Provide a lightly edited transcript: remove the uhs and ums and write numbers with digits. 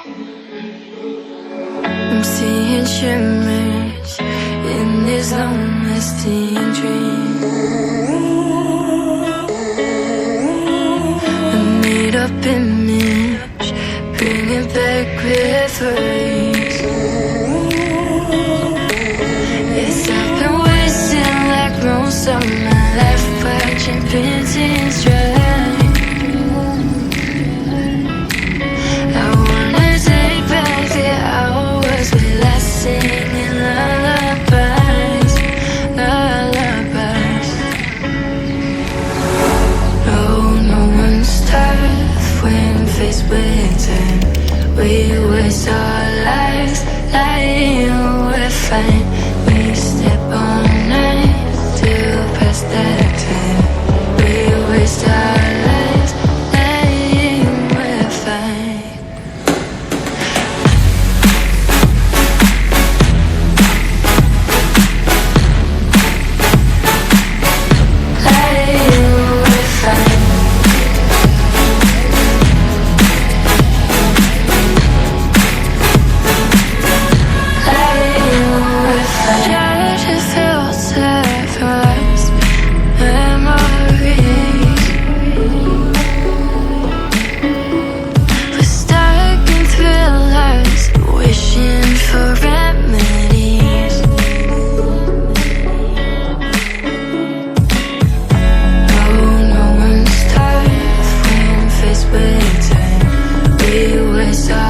I'm seeing shimmers in these long-lasting dreams. A made-up image, bring it back with rays. Yes, I've been wasting like most of my life, watching paintings dry. I wanna take back the hours we last singing lullabies, lullabies. No one's tough when faced with time. We waste our lives lying we're fine. We step on night to pass that time. We waste our lives lying we're fine. So